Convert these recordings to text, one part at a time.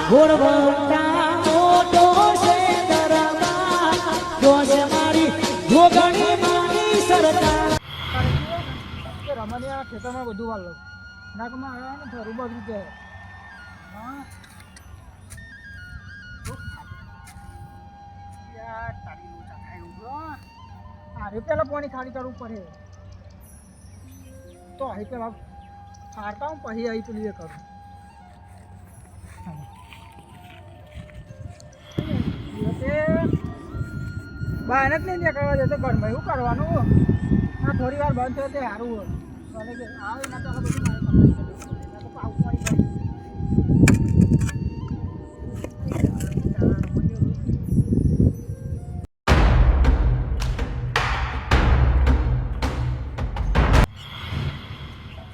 ઘોડવંટા મોટો છે દરબાર જોશે મારી જોગણી માની સરકાર રમણીયા ખેતરમાં બધું વાલો નાકમાં આવ્યા ને ફરું બધું કે અરે પેલા પાણી ખાલી કરવું પડે તો અહીં પેલા ખાડતા હું પછી અહીં પેલી એ કરું બહાર જ નહીં નીકળવા જતો ઘરમાં એવું કરવાનું આ થોડી વાર બંધ થયો તે સારું હોય આવે ના તો બધું મારે તો પાવું પાણી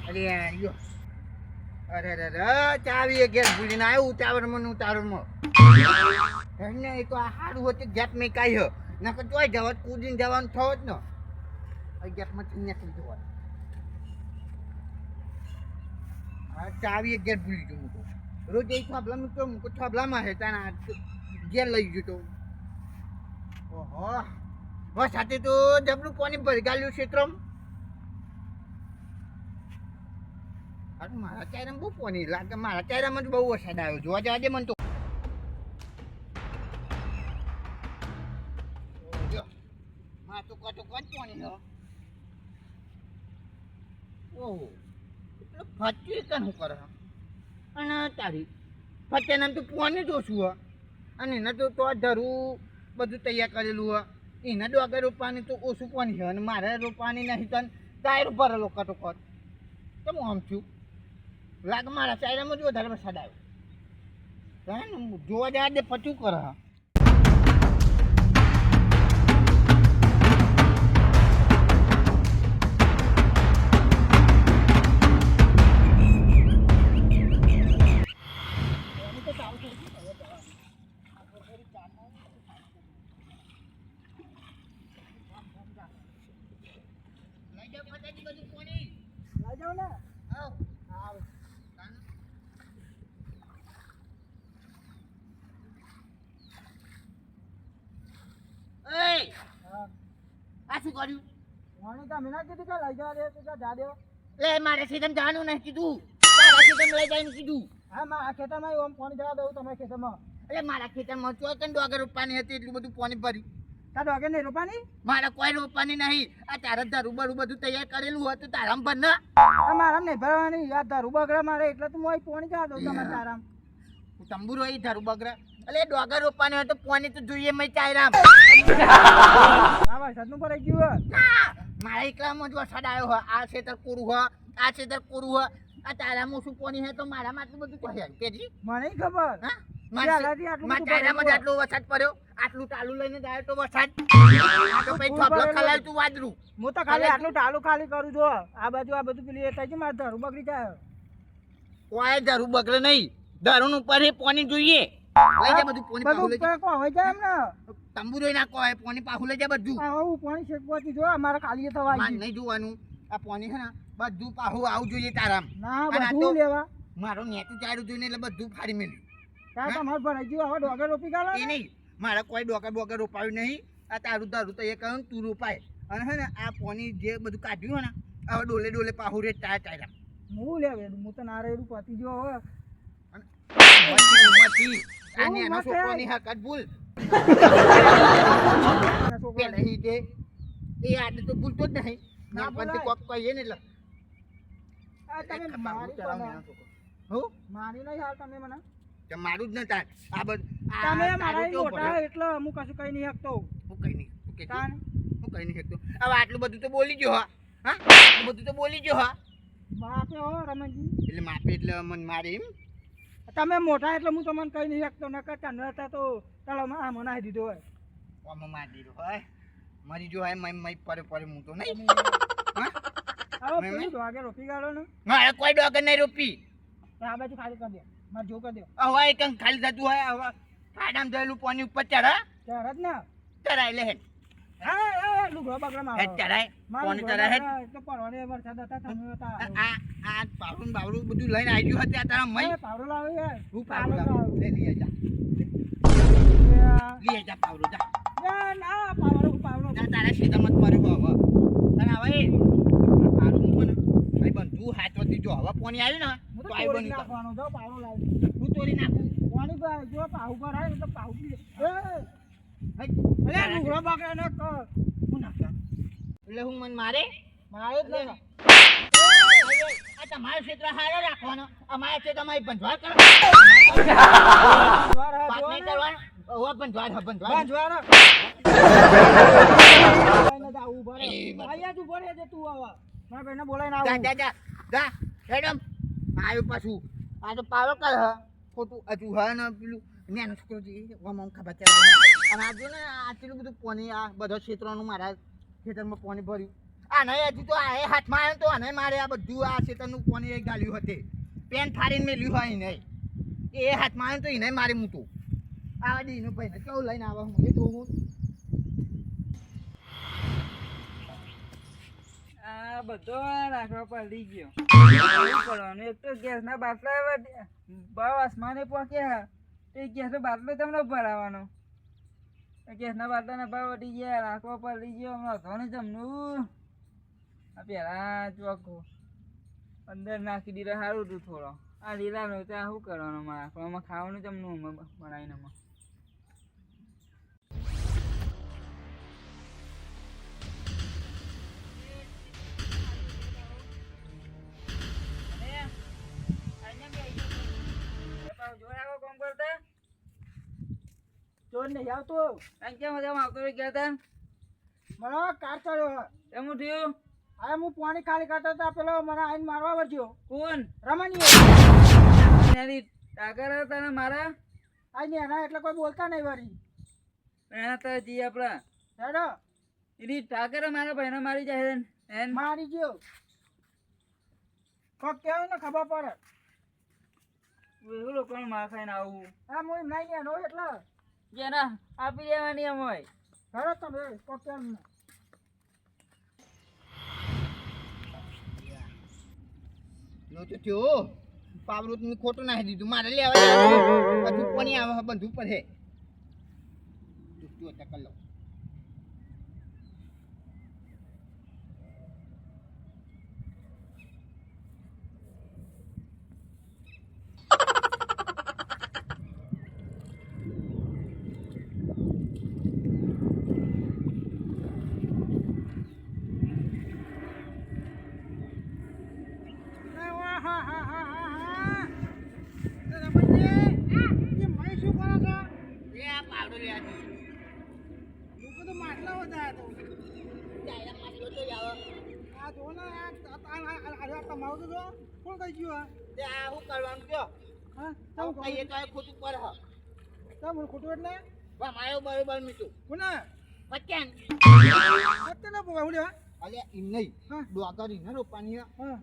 કરી અરે ચાવી ગેસ ભૂલીને આવ્યું ઉતાવળમાં એને એ તો આ સારું હતું ગેપ મેં કાઢ્યો નકર જોઈ જવા કૂદીને જવાનું થયો જ ને ગેપમાંથી નીકળી જવાનું હા ચાવી ગેસ ભૂલી ગયો મૂકો રોજ એ થાંભલા મૂક્યો મૂકો થાંભલામાં છે તાના ગેર લઈ ગયો તો ઓહો બસ સાથે તો જબરું પાણી ભરી ગાલ્યું ક્ષેત્રમાં મારા ચાયરામાં બહુ પાણી લાગે મારા ચાયરામાં જ બહુ વરસાદ આવ્યો જોવા જવા દે મને તો તો કોટ પાણી છે ઓહો એટલે ફચી કન શું કરે અને તારી ફચેનામ તો પાણી જ ઓછું હોય અને એને તો ધરું બધું તૈયાર કરેલું હોય એને ડોગર રોપવાની તો ઓછું પાણી છે અને મારે રોપવાની નહીં તને ટાયર ભરેલો કટોકટ કેમ આમ છું લાગે મારા ચાયરામાં જ વધારે વરસાદ આવ્યો જોવા જવા દે પચું કરે લઈ જાઓ ને આ શું કર્યું પાણી તમે ના કીધું કે લઈ જવા દે તો જા દે લે મારે સીધમ જવાનું નહીં કીધું તારા સીધમ લઈ જાય કીધું હા મારા ખેતરમાં ઓમ પાણી જવા દઉં તમારા ખેતરમાં એટલે મારા ખેતરમાં ચોકન ડોગર રોપવાની હતી એટલું બધું પાણી ભર્યું તાર ડોગર નહીં રોપાની મારે કોઈ રોપવાની નહીં આ તારા ધરું બરું બધું તૈયાર કરેલું હોય તો તારામ ભર ને મારા નહીં ભરવાની યાર ધરું બગડે મારે એટલે તો હું પાણી જવા દઉં તમારે તારામ તંબુ રહી ધરું બગડા એટલે ડોગર રોપવાની હોય તો પાણી તો જોઈએ મેં ચાયરામ આ વરસાદનું ભરાઈ ગયું મારા એકલામાં જ વરસાદ આવ્યો હોય આ ખેતર કોરું હોય આ ખેતર કોરું હોય આ તારામાં શું પાણી હોય તો મારામાં આટલું બધું કહે કેજી મને ખબર હા મારા ચાયરામાં જ આટલો વરસાદ પડ્યો આટલું ટાલુ લઈને જાય તો વરસાદ તો પછી થોભલો ખલાલ તું વાદરું હું તો ખાલી આટલું ટાલું ખાલી કરું છું આ બાજુ આ બધું પેલી થાય છે મારે ધરું બગડી જાય કોઈ ધરું બગડે નહીં ધરું ઉપર પાણી જોઈએ લઈ જા બધું પાણી પાહું લઈ જા હોય જાય એમ ને તંબુરો નાખો હોય પાણી પાહું લઈ જા બધું હું પાણી શેકવાથી જો અમારે ખાલી થવા નહીં જોવાનું આ પાણી છે ને બધું પાહું આવું જોઈએ તારામ ના બધું લેવા મારો નેતું ચાર્યું જોઈને એટલે બધું ફાડી મેલ્યું ત્યાં તમારે ભરાઈ ગયું હવે ડોગર રોપી ગાલો એ નહીં મારે કોઈ ડોગર રોપાયું નહીં આ તારું ધરું તો એ કહ્યું તું રોપાય અને હે ને આ પાણી જે બધું કાઢ્યું હોય ને હવે ડોલે ડોલે પાહું રે ટાયરા હું લેવે હું તો ના રેડું પતી જો હવે આને એનો છોકરોની હકત ભૂલ પેલા હી દે એ આને તો ભૂલતો જ નહીં ના પણ કોક કહીએ ને એટલે તમે મારી મારી નહીં હાલ તમે મને મારું જ ન તાર આ બધું તમે મારા મોટા એટલે હું કશું કઈ નહીં શકતો હું કઈ નહીં હું કઈ નહીં શકતો હવે આટલું બધું તો બોલી ગયો હા આટલું બધું તો બોલી ગયો હા માપે હો રમણજી એટલે માપે એટલે મને મારે એમ તમે મોટા એટલે હું તમને કઈ નહીં શકતો નકર તને હતા તો ચાલો આ મનાઈ દીધો હોય આમાં મારી દીધો હોય મારી જો હોય મય પરે હું તો નહીં હવે પેલું ડોગર રોપી ગાળો ને મારે કોઈ ડોગર નહીં રોપી આ બાજુ ખાલી કરી દે મારે જો કરી દે હવે કંઈક ખાલી થતું હોય હવે ખાડામાં થયેલું પાણી ઉપર ચડે ચાર જ ને ચડાય લે હા લુગડો બગડો હેડ ચડાય કોને ચડાય હેડ તો પરવાને વરસાદ હતા તમે હતા આ પાવડું બાવડું બધું લઈને આવી ગયું હતા તારા મય પાવડો લાવ્યો યાર હું પાવડું લાવું લે લઈ જા લઈ જા પાવડું જા ના પાવડો જા તારા સીધામાં જ પડ્યો હવે તને હવે પાવડું મૂકો ને ભાઈ બંધુ હાથ વધી જો હવે પાણી આવ્યું ને તો આવી બની નાખવાનો જો પાવડો લાવ્યો હું તોડી નાખું પાણી પર જો પાવ પર આવે તો પાવ પી અરે લુગડો બગડે ને હું નાખા એટલે હું મન મારે મારે જ ને આ તમારો ક્ષેત્ર હારો રાખવાનો અમારા ક્ષેત્રમાં બંધવાળ કરો વાત નહીં કરવાનું હવે બંધવાળ બાંધવાનો ઉભો રે અહીંયા જ ઉભો રે તું આવા મારા ભાઈને બોલાઈને આવું જા મેડમ આવ્યું પાછું આ તો પાવર કર હ ખોટું હજુ હ ને પેલું નાનો છોકરો છે આમ ખબર છે અને આ જો ને આટલું બધું પાણી આ બધા ક્ષેત્રોનું મારા ખેતરમાં પાણી ભર્યું આ નહીં હજુ તો આ હાથમાં આવ્યો તો આને મારે આ બધું આ ક્ષેત્રનું પાણી ગાલ્યું હતું પેન ફાડીને મેલ્યું હોય નહીં એ હાથમાં આવ્યો તો એને મારે મૂતું આવા દીનું ભાઈને કેવું લઈને આવા હું એ જોઉં આ બધો રાખવા પડી ગયો શું કરવાનું એક તો ગેસના બાટલા ભાવ આસમાને પહોંચ્યા તે ગેસનો બાટલો તમને ભરાવાનો ગેસના બાટલાના ભાવ વધી ગયા રાખવા પડી ગયો હમણાં ધોને જમનું આ પેલા ચોખ્ખો અંદર નાખી દીધો સારું હતું થોડો આ લીલાનો ત્યાં શું કરવાનું મારા આમાં ખાવાનું જમનું બનાવીને ચોર નહીં આવતો કેમ આવતો ગયા હતા મને કાર ચડ્યો એમ થયું હવે હું પાણી ખાલી કરતો હતા પેલો મને આઈને મારવા વર્જ્યો કોણ રમણીએ ટાકર તને મારા આઈને એના એટલે કોઈ બોલતા નહીં વળી એના તો જી આપણા હેડો એની ટાકર મારા ભાઈને મારી જાય એને મારી ગયો કોક કેવું ને ખબર પડે એવું લોકોને માર ખાઈને આવું હા હું એમ નહીં એનો એટલે જેના આપી દેવાની એમ હોય ખરો તમે કોક કેમ નો તો થયો પાવરું તમે ખોટું નાખી દીધું મારે લેવા બધું પાણી આવે બંધુ પર હે તું ટકલ લો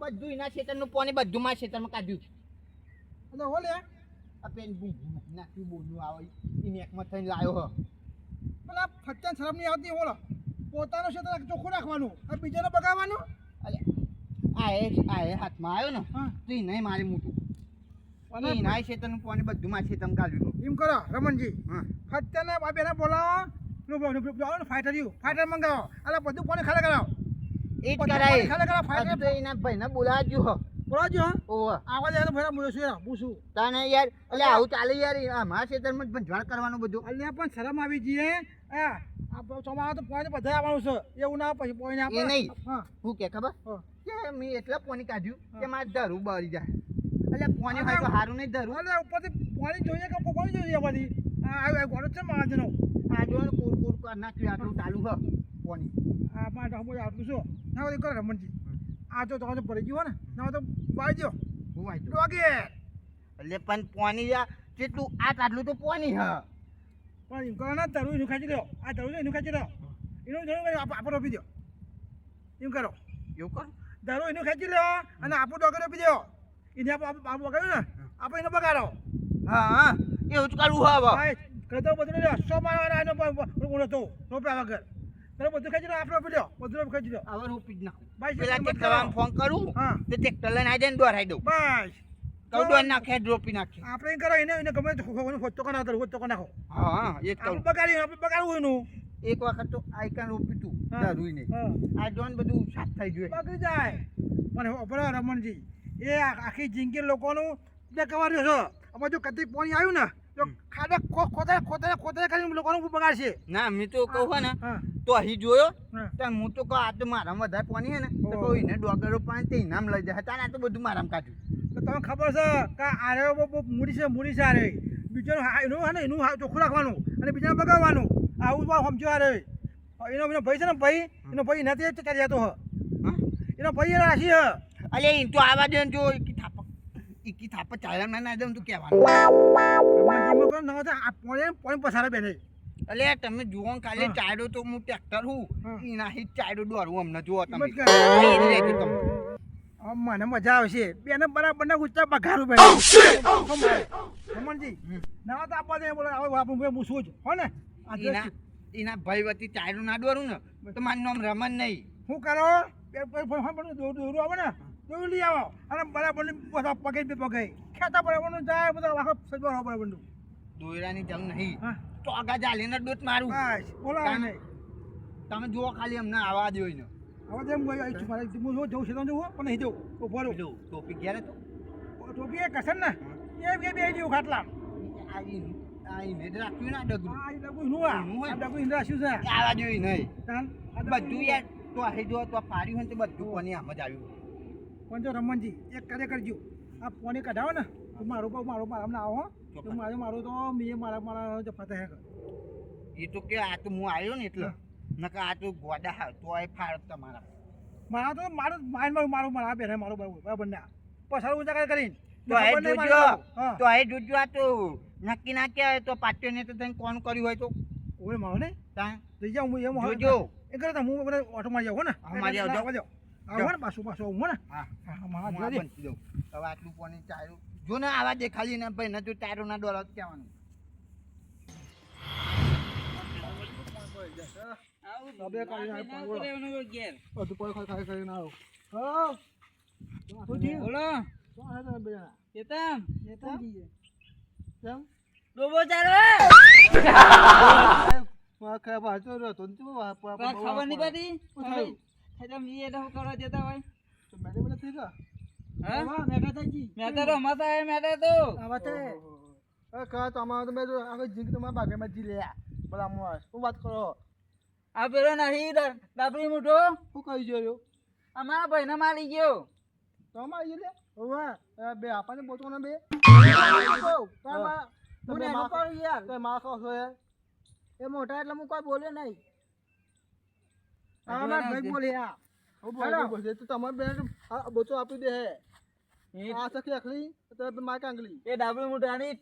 બધું એના ખેતરનું પાણી બધું મારા ખેતરમાં કાઢ્યું નાખ્યું બોલું આવે એને એકમાં થઈને લાવ્યો પેલા ફચ્ચા શરમ નહીં આવતી બોલો પોતાનો ક્ષેત્ર ચોખ્ખું રાખવાનું આ બીજાને બગાડવાનું આ હાથમાં આવ્યો ને તો એને મારે મોટું એના ખેતરનું પાણી બધું મારા ખેતરમાં કાઢ્યું એમ કરો રમણજી ફચ્ચાને બાપેને બોલાવો ફાઈટર મંગાવો એટલે બધું પાણી ખાલી કરાવો એ જ કરાય ખાલી કરાવો ફાઈટર તો એના ભાઈને બોલાવજો બોલાવજો ઓહો આવા જાય તો ભાઈ બોલું પૂછું તને યાર એટલે આવું ચાલે યાર મારા ખેતરમાં જ ભંજવાળ કરવાનું બધું અહીંયા પણ શરમ આવી જઈએ હા ચોમાસા તો પોઈન્ટ બધા આવવાનું છે એવું ના પછી પોઈન્ટ એ નહીં હું કે ખબર કે મેં એટલે પાણી કાઢ્યું કે મારે ધરું બળી જાય એટલે પાણી હોય તો સારું નહીં ધરું એટલે ઉપરથી પાણી જોઈએ કે પાણી જોઈએ બધી આ ગોળો છે મારા આ જો કુર કુર કર નાખ્યું આટલું ચાલુ હ પાણી આ માટે આટલું શું ના બધું કરે રમણજી આ તો તમે ભરી ગયો ને ના તો વાઈ દો હું વાંચું ડોગે એટલે પણ પાણી કેટલું આટલું તો પાણી હ પણ એમ કરો ને ધરું એનું ખાઈ લ્યો આ ધરું એનું ખાઈ લ્યો એનું ધરું આપણે રોપી દો એમ કરો એવું કર ધરું એનું ખેંચી લ્યો અને આપણું ડોગે રોપી દો એને આપણે બગાડ્યું ને આપણે એને બગાડો હા એવું જ કરવું હવે કહેતો બધું લ્યો 100 મારવાના એનો તો રોપ્યા વગર તને બધું ખાઈ લો આપણે આપી દો બધું ખાઈ લો હવે રોપી જ નાખું ભાઈ પેલા મત ટ્રેક્ટર કરો. ફોન કરું હા તે ટ્રેક્ટર લઈને આવી જાય ને દોરાઈ દઉં બસ કહું દોર નાખે રોપી નાખે આપણે એમ કરો એને ગમે તો ખોટો કો નાખો હા એ જ કરું આપણે બગાડવું એનું એક વખત તો આઈકન રોપી તું હા. ધરુઈ ને હા આ જોન બધું સાફ થઈ ગયું બગડી જાય પણ અપરા રમણજી એ આખી જિંદગી લોકોનું જે કવાર્યો છો અમે જો કદી પાણી આવ્યું ને તો ખાડા ખોતા કરીને લોકોનું બગાડશે ના મેં તો કહું હે ને હા તો અહીં જોયો હા તો હું તો કહું આ તો મારામાં વધારે પાણી હે ને તો કહું એને ડોગરો પાણી તે ઇનામ લઈ જાય તાને આ તો બધું મારામાં કાઢ્યું તો તમને ખબર છે કે આરે બહુ મૂડી છે આરે બીજાનું એનું હે ને એનું ચોખ્ખું રાખવાનું અને બીજાને બગાડવાનું આવું બહુ સમજો આરે એનો ભાઈ છે ને ભાઈ એનો ભાઈ નથી ચાલી જતો હ હા એનો ભાઈ રાશી હ અલે ઈ તો આવા દે ને જો એકી થાપ ચાલ્યા ના દે તું કહેવાનું રમણજીમાં કોઈ ન હોય આ પોણી પસારે બેઠે અલે તમે જુઓ ને ખાલી હા. ચાયડો તો હું ટ્રેક્ટર હું હા. એના હિત ચાયડો દોરું અમને જુઓ તમે હિંમત કરે. એ રહેજો તમે. મને મજા આવશે બેને બરાબર ના ગુસ્સા પગારું બેન રમણજી ના તો આપવા દે બોલે હવે આપણે હું શું જ હો ને એના એના ભાઈ વતી ચાયડો ના દોરું ને તો મારું નામ રમન નહીં શું કરો દોરું આવે ને દોરું લઈ આવો અને બરાબર બધા પગે પગે ખેતા બરાબરનું જાય બધા આખો સજવા બરાબરનું દોયરાની જંગ નહીં હા તો આગા ચાલીને દોત મારું બસ બોલો તમે- તમે જુઓ ખાલી અમને આવા દો ને હવે જેમ મારે હું જવું છે તો જવું પણ નહીં જવું ઉભો રહું જો ટોપી ઘેરે તો ટોપી એ કસન ને એ બે જેવું ખાટલા આઈને જ રાખ્યું ના ડગરું આ ડગુ નું આ ડગુ ઇન્દ્રા શું છે આવા જોઈએ નહીં તાન આ બધું યાર તો અહીં જો તો પાડ્યું હોય ને તો બધું કોની આમ જ આવ્યું પણ જો રમણજી એક કાર્ય કરજો આ પોણી કઢાવો ને તો મારું આમને આવો તો મારું તો મેં મારા જફાતા હે એ તો કે આ તો હું આવ્યો ને એટલે નકા આ તો ગોડા હા તો એ ફાડ તમારા મારા તો મારું મારા બેઠા મારું બરાબર ના પસાર ઊંચા કરીને તો એ જોજો તો એ જોજો આ તો નક્કી ના કહેવાય તો પાટ્યો ને તો તને કોણ કર્યું હોય તો ઓય મારો ને તાં જઈ જાઉં હું એમ જોજો એ કરે તો હું ઓટો મારી જાઉં હો ને હા, મારી આવજો. આવો ને પાછું આવું હો ને હા હા મારા હું આ જોજે. બનતી દઉં હવે આટલું પાણી ચાર્યું જો ને આવા દેખાડી ને ભાઈ ન તો તારો ના ડોલર કહેવાનું તબે કરીને આ પાણી બોલો. ઘેર બધું કોઈ ખાઈ કરીને આવો હા શું થયું? બોલો શું છે તમે બે જણા? કેતમ નેતાજી કેમ ડોબો ચાલો ખબર તો ખબર નહીં પડી શું થયું? તમે એ તો કરવા જતા હોય તો મેડમ થઈ ગયા હા મેઘાતાજી મેં તો રમાતા હે મેં તો આવતે એ કા તમારે તો મેં તો આખો જિંદગી તમારા બાગેમાં જી લે બોલા મોસ શું વાત કરો આ પેલો નહીં ડાબરી મૂઠો શું કહી જોયો અમારા ભાઈને મારી ગયો તો અમારે જી લે ઓવા બે આપણને બોતો ને બે મને એનો પર યાર તે માં કહો છો એ મોટા એટલે હું કોઈ બોલ્યો નહીં આ માર ભાઈ બોલ્યા ઓ બોલે તો તમારે બે બોતો આપી દે હે આ સખી અખલી તો માર કાંગલી એ ડાબરી મૂઠાની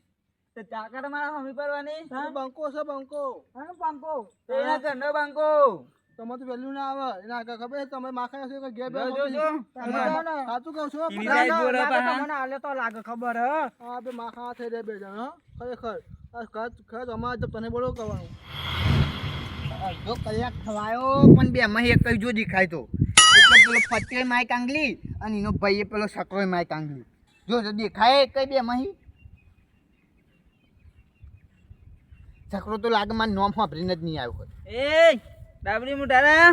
તે ચાકર મારા હમી પરવાની બંકો છે બંકો હા બાંકો એના ઘરનો બાંકો તમે તો વેલ્યુ ના આવે એના આગળ ખબર છે તમે માખા છો કે ઘેર બે જો જો સાચું કહું છું એની સાઈડ બોલો પા મને આલે તો લાગે ખબર હે આ બે માખા થઈ રે બે જણ હો ખરેખર આ ખર અમાર તો તને બોલો કરવાનું અડધો કલાક થવાયો પણ બે માં એક જ જો દેખાય તો એટલે પેલો પટેલ માય કાંગલી અને એનો ભાઈ પેલો સકરોય માય કાંગલી જો જો દેખાય કઈ બે માં સકરો તો લાગે મારું નામ સાંભળીને જ નહીં આવ્યો હોય એ ડાબરી મુઠારા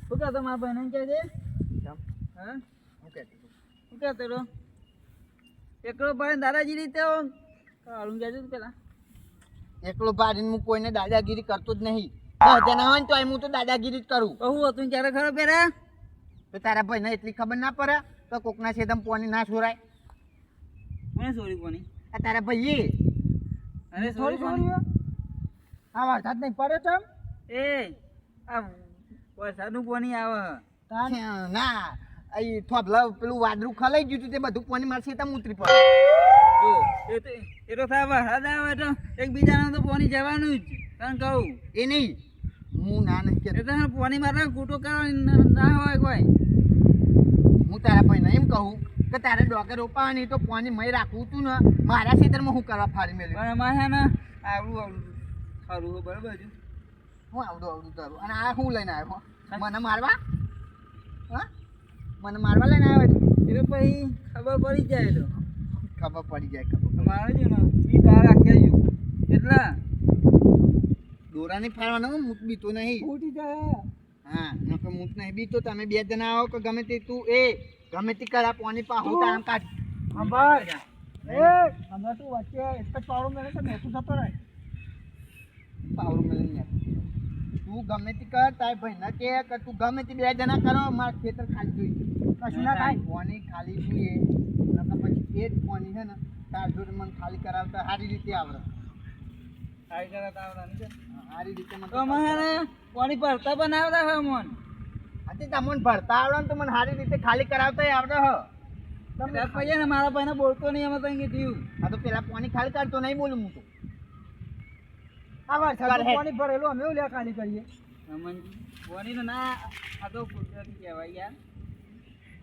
શું કહેતો મારા ભાઈને કહે છે હા શું કહેતો રો એકલો ભાઈ દાદાજી રીતે કાળું કહેજો પેલા એકલો પાડીને હું કોઈને દાદાગીરી કરતો જ નહીં તેના હોય ને તો હું તો દાદાગીરી જ કરું કહું હતું ક્યારે ખરો પેલા તો તારા ભાઈને એટલી ખબર ના પડે તો કોકના છે તમે પોની ના છોરાય કોને સોરી કોની આ તારા ભાઈએ અરે સોરી કોની આ વરસાદ નહીં પડે તમ એ આ વરસાદનું કોની આવે ના અહીં થોભલા પેલું વાદળું ખલાઈ ગયું હતું તે બધું પોની મારશે તમે ઉતરી પડે જો એ તો થાય વરસાદ આવે તો એકબીજાને તો પોની જવાનું જ તને કહું એ નહીં હું ના નથી કહેતો. એ તો પોની મારવા કૂટો કરવાની ના હોય કોઈ હું તારા ભાઈને એમ કહું કે તારે ડોગર રોપાવાની તો પોની મય રાખવું તું ને મારા ખેતરમાં હું કરવા ફાડી મેળવ્યું પણ એમાં છે ને આવડું આવડું ખરું હો, બરાબર છે. હું આવડું તારું અને આ હું લઈને આવ્યો મને મારવા હા મને મારવા લઈને આવ્યો એટલે પછી ખબર પડી જાય તો ખબર પડી જાય મારે છે ને બી તાર રાખ્યા છું કેટલા દોરા નહીં ફાડવાનો મૂક બીતો નહીં ફૂટી જાય હા નકર મૂક નહીં બીતો તમે બે જણા આવો કે ગમે તે તું ગમે તે કરા પાણી પાહું તાણ કાઢ હા ભાઈ એ હમણાં તું વચ્ચે એક જ પાવડો મેળે તો મેઠું થતો રહે પાવર મળીને તું ગમે તે કર તાર ભાઈ ના કે તું ગમે તે બે જણા કરો માર ખેતર ખાલી જોઈએ કશું ના થાય પાણી ખાલી જોઈએ નકર પછી એ જ પાણી છે ને તાર જોડે મને ખાલી કરાવતા સારી રીતે આવડે સારી કરતા આવડે ને સારી રીતે મને તો મને પાણી ભરતા પણ આવડે હે મન આથી તમને ભરતા આવડે ને તો મને સારી રીતે ખાલી કરાવતા આવડે હ ત્યાર પછી ને મારા ભાઈને બોલતો નહીં એમાં તઈ કીધું આ તો પેલા પાણી ખાલી કરતો નહીં બોલું હું તો આ વાત કર હે. પાણી ભરેલું અમે એવું લે ખાલી કરીએ પાણી ના આ તો કુદરતી કહેવાય યાર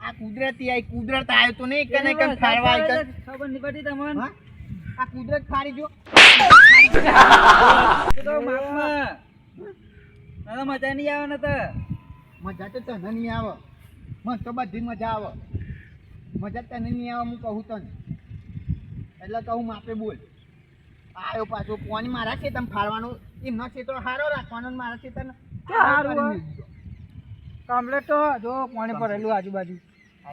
આ કુદરતી આઈ કુદરત આવ્યો તો નહીં કને કન ફારવા આઈ કન ખબર નહીં પડતી તમને હા? આ કુદરત ફારી જો તો માપમાં ના મજા નહીં આવે ને તો મજા તો તને નહીં આવે મને તો બધી મજા આવે મજા તને નહીં આવે હું કહું તને એટલે કહું માપે બોલ આવ્યો પાછો પાણી મારા છે તમે ફાડવાનું એમનો ક્ષેત્ર સારો રાખવાનો ને મારા ક્ષેત્ર સારું હોય. કમ્પ્લેટ તો જો પાણી ભરેલું આજુબાજુ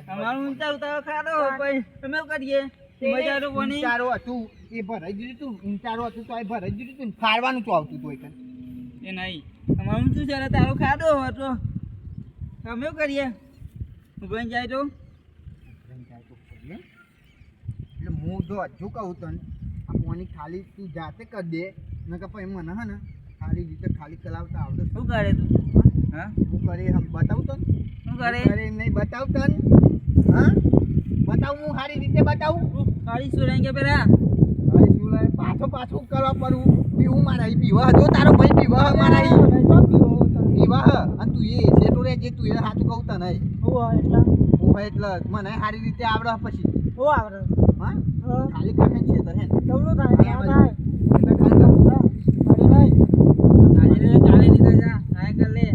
અમારું ઊંચા ઉતારો ખાડો પછી તમે શું કરીએ મજા તો પાણી ઊંચારો હતું એ ભરાઈ દીધું તું ઊંચારો હતું તો એ ભરાઈ દીધું તું ફાડવાનું તો આવતું હતું એટલે એ નહીં અમારું શું છે તારો ખાડો હતો અમે શું કરીએ ઉભરાઈ જાય તો એટલે હું જો હજુ કહું તને આ પાણી ખાલી તું જાતે કરી દે નકર પછી મને હે ને સારી રીતે ખાલી કરાવતા આવડે શું કરે તું હા હું કરે હમ બતાવું તને શું કરે કરે એમ નહીં બતાવ તને હા બતાવું હું સારી રીતે બતાવું કાળી સુરાઈ કે પેલા તારી શું લાય પાછું કરવા પડું પીવું મારા પીવા જો તારો ભાઈ પીવા મારા પીવા અને તું એ સેટો રે જે તું એ સાચું કહું તને હું એટલે મને સારી રીતે આવડે પછી હા ખાલી કાઢે છે તને એટલે ખાલી કાલે લીધા જા કાય કર લે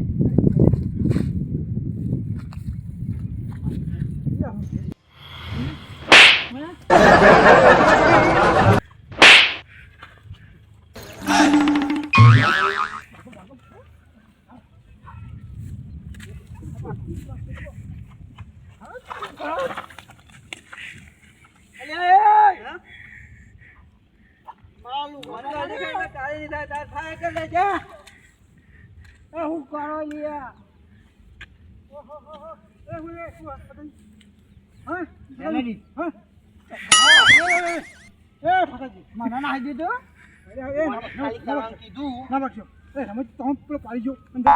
કાલે લીધા તા થાય કર લે જા હું કરો લિયા મને ના દીધું ખાલી કરવાનું કીધું ના બક્ષો એ રમત તો પેલો પાડી જો અંદર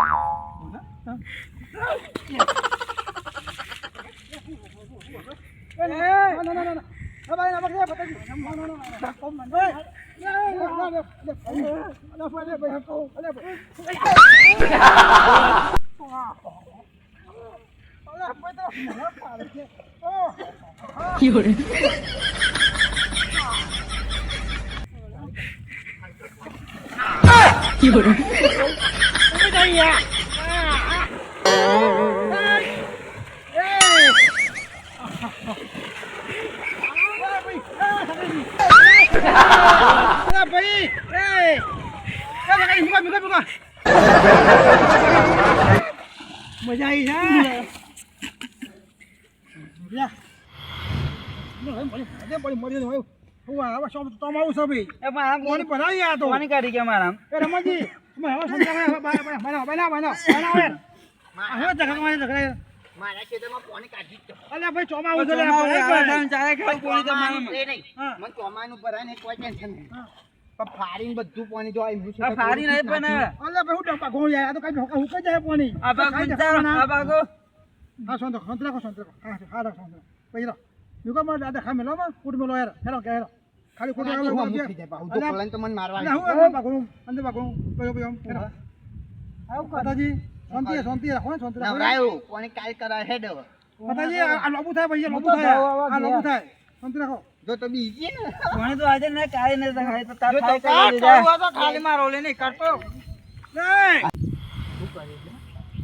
મજા આવી પાણી કાઢી કે મારા મારા ખેતરમાં પાણી કાઢી જ ચાલે ખાવ પાણી તો મારા મને ચોમાનું ભરાય ને કોઈ ટેન્શન નહીં પણ ફાડીને બધું પાણી જો આવ્યું છે ફારી નહીં પણ આ ભાગ ગુંજારો આ ભાગો ખાલી તો મને મારવા શાંતિ રાખો ને શાંતિ રાખો નવરાયો પાણી કાલ કરા હેડ હવે માતાજી આ લોબુ થાય ભાઈ લોબુ થાય આ લોબુ થાય શાંતિ રાખો જો તો બીજી ને કોણે તો આજે ને કાઈ ને થાય તો તાર જો તો થાય કા કરી દેજા. કરવો તો ખાલી મારો લે નહીં કરતો નહીં શું કરે છે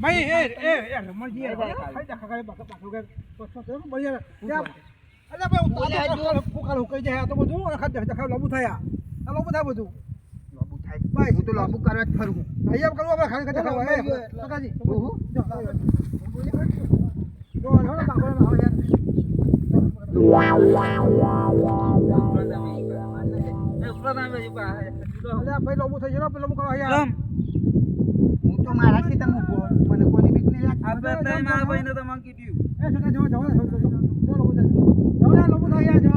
ભાઈ એ રમણજી યાર ખાઈ જા ખાઈ બાકા બાકા વગર પછો તો ભાઈ યાર અલ્યા ભાઈ ઉકાળ હુકાઈ જાય આ તો બધું ખાઈ જા ખાઈ લાંબુ થયા આ લાંબુ થાય બધું લાંબુ થાય ભાઈ હું તો લાંબુ કરવા જ ફરું અહીંયા કરવું આપણે ખાલી ખાઈ ખાવા કાકાજી ઓહો જો લો બાકો આવો યાર અલ્યા ભાઈ લાંબુ થઈ ગયો લાંબુ કરવા યાર હું તો મારા ખેતરમાં ઊભો મને કોઈની બીક નહીં લાગતી આપણે તઈ મારા ભાઈને તો મને કીધું એ સકા જો લાંબુ થાય યાર જો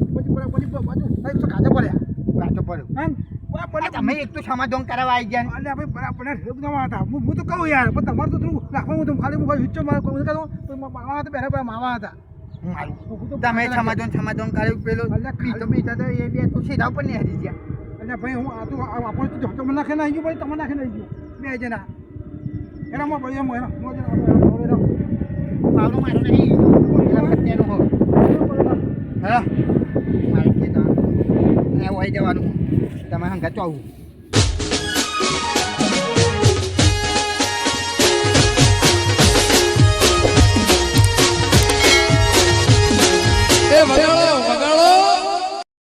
પછી બાજુ સાહેબ તો કાચો પડ્યા કાચો પડ્યો એમ આ તમે એક તો સમાધાન કરાવવા આવી ગયા ને. અલ્યા ભાઈ બરાબર બધા હતા હું તો કહું યાર પણ તમારે તો થોડું રાખવાનું હતું ખાલી હું વિચ્ચો મારે કોઈ કહું માવા હતા બેઠા માવા હતા મારું તમે સમાધાન કર્યું પેલો બીજો તો એ બે તો સીધા ઉપર નહીં હરી ગયા અલ્યા ભાઈ હું આ તો આપણે તો મને નાખે નાખી ગયું ભાઈ તમે નાખે નાખી ગયું બે જણા એના માં ભાઈ એના મારું મારું નહીં પેલા ફત્યાનું હોય હા મારે કે તો હોય જવાનું તમે હંગા તો આવું